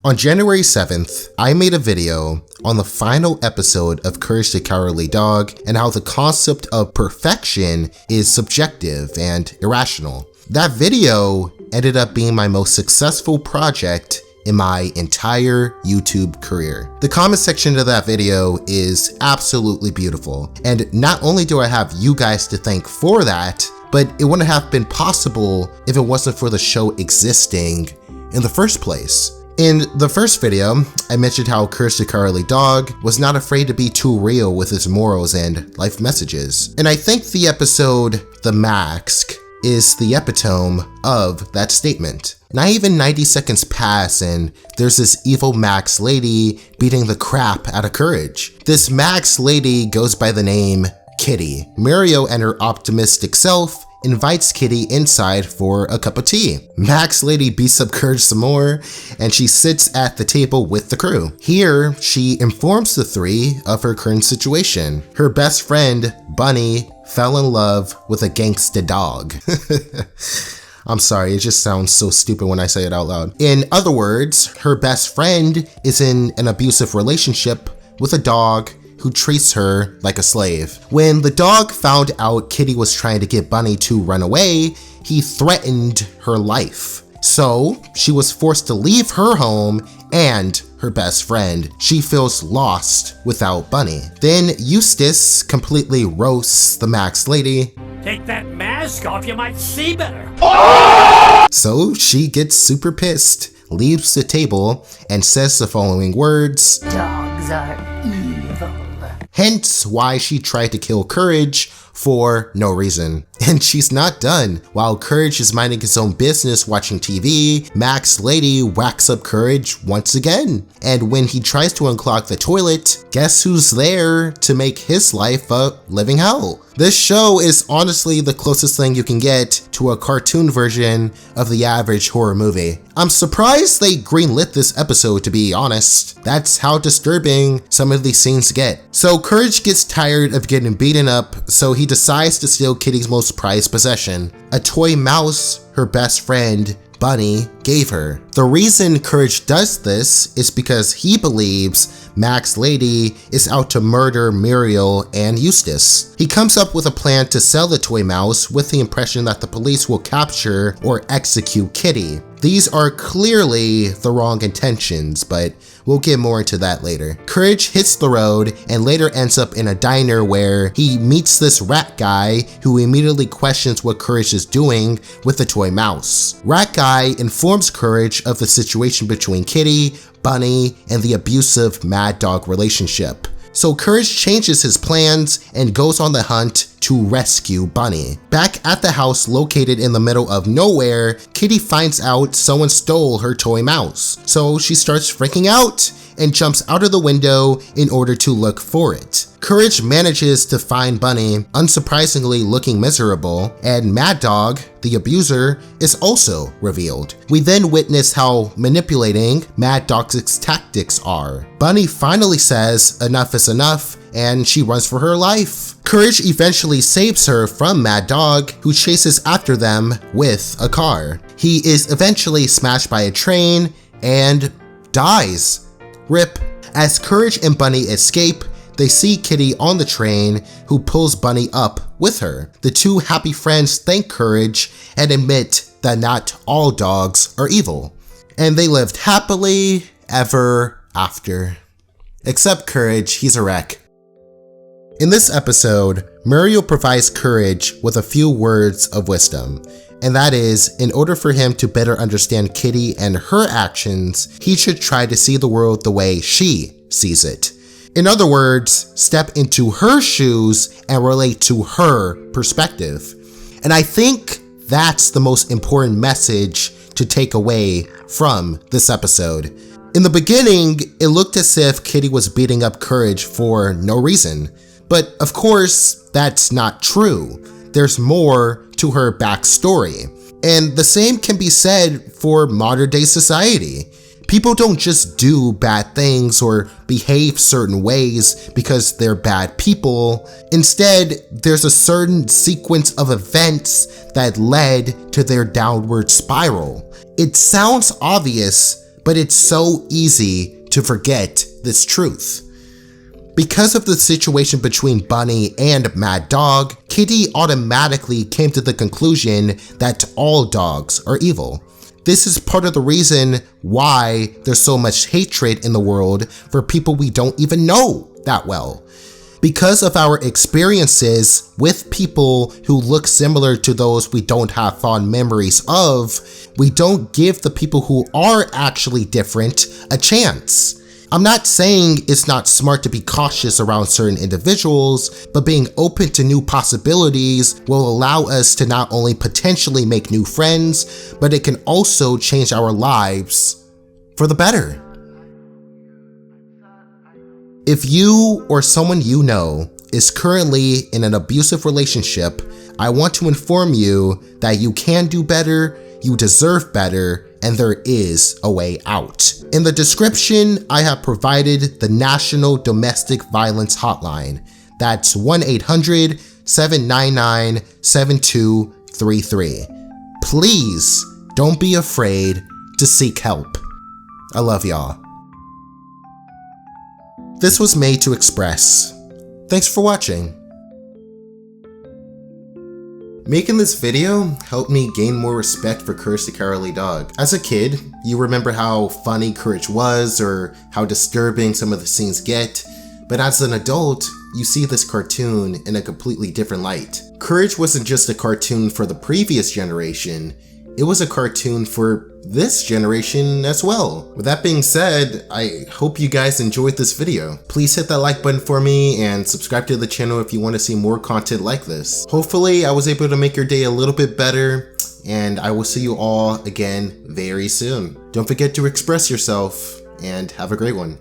On January 7th, I made a video on the final episode of Courage the Cowardly Dog and how the concept of perfection is subjective and irrational. That video ended up being my most successful project in my entire YouTube career. The comment section of that video is absolutely beautiful, and not only do I have you guys to thank for that, but it wouldn't have been possible if it wasn't for the show existing in the first place. In the first video, I mentioned how Courage the Cowardly Dog was not afraid to be too real with his morals and life messages. And I think the episode The Mask is the epitome of that statement. Not even 90 seconds pass and there's this evil Max lady beating the crap out of Courage. This Max lady goes by the name Kitty. Mirio and her optimistic self invites Kitty inside for a cup of tea. Max lady beats up Courage some more and she sits at the table with the crew. Here, she informs the three of her current situation. Her best friend, Bunny, fell in love with a gangsta dog. I'm sorry, it just sounds so stupid when I say it out loud. In other words, her best friend is in an abusive relationship with a dog who treats her like a slave. When the dog found out Kitty was trying to get Bunny to run away, he threatened her life. So she was forced to leave her home and her best friend. She feels lost without Bunny. Then Eustace completely roasts the Max lady. Take that mask off, you might see better. So she gets super pissed, leaves the table, and says the following words. Dogs are evil. Hence why she tried to kill Courage for no reason. And she's not done. While Courage is minding his own business watching TV, Max lady whacks up Courage once again. And when he tries to unclog the toilet, guess who's there to make his life a living hell? This show is honestly the closest thing you can get to a cartoon version of the average horror movie. I'm surprised they greenlit this episode, to be honest. That's how disturbing some of these scenes get. So Courage gets tired of getting beaten up, so he decides to steal Kitty's most prized possession, a toy mouse her best friend Bunny gave her. The reason Courage does this is because he believes Max lady is out to murder Mirio and Eustace. He comes up with a plan to sell the toy mouse with the impression that the police will capture or execute Kitty. These are clearly the wrong intentions, but we'll get more into that later. Courage hits the road and later ends up in a diner where he meets this rat guy who immediately questions what Courage is doing with the toy mouse. Rat guy informs Courage of the situation between Kitty, Bunny, and the abusive Mad Dog relationship. So Courage changes his plans and goes on the hunt to rescue Bunny. Back at the house located in the middle of nowhere, Kitty finds out someone stole her toy mouse. So she starts freaking out and jumps out of the window in order to look for it. Courage manages to find Bunny, unsurprisingly looking miserable, and Mad Dog, the abuser, is also revealed. We then witness how manipulating Mad Dog's tactics are. Bunny finally says enough is enough, and she runs for her life. Courage eventually saves her from Mad Dog, who chases after them with a car. He is eventually smashed by a train and dies. RIP. As Courage and Bunny escape, they see Kitty on the train, who pulls Bunny up with her. The two happy friends thank Courage and admit that not all dogs are evil. And they lived happily ever after. Except Courage, he's a wreck. In this episode, Mirio provides Courage with a few words of wisdom. And that is, in order for him to better understand Kitty and her actions, he should try to see the world the way she sees it. In other words, step into her shoes and relate to her perspective. And I think that's the most important message to take away from this episode. In the beginning, it looked as if Kitty was beating up Courage for no reason. But of course, that's not true. There's more to her backstory. And the same can be said for modern day society. People don't just do bad things or behave certain ways because they're bad people. Instead, there's a certain sequence of events that led to their downward spiral. It sounds obvious, but it's so easy to forget this truth. Because of the situation between Bunny and Mad Dog, Kitty automatically came to the conclusion that all dogs are evil. This is part of the reason why there's so much hatred in the world for people we don't even know that well. Because of our experiences with people who look similar to those we don't have fond memories of, we don't give the people who are actually different a chance. I'm not saying it's not smart to be cautious around certain individuals, but being open to new possibilities will allow us to not only potentially make new friends, but it can also change our lives for the better. If you or someone you know is currently in an abusive relationship, I want to inform you that you can do better, you deserve better, and there is a way out. In the description, I have provided the National Domestic Violence Hotline. That's 1-800-799-7233. Please don't be afraid to seek help. I love y'all. This was made to express. Thanks for watching. Making this video helped me gain more respect for Courage the Cowardly Dog. As a kid, you remember how funny Courage was or how disturbing some of the scenes get, but as an adult, you see this cartoon in a completely different light. Courage wasn't just a cartoon for the previous generation, it was a cartoon for this generation as well. With that being said, I hope you guys enjoyed this video. Please hit that like button for me and subscribe to the channel if you want to see more content like this. Hopefully I was able to make your day a little bit better, and I will see you all again very soon. Don't forget to express yourself, and have a great one.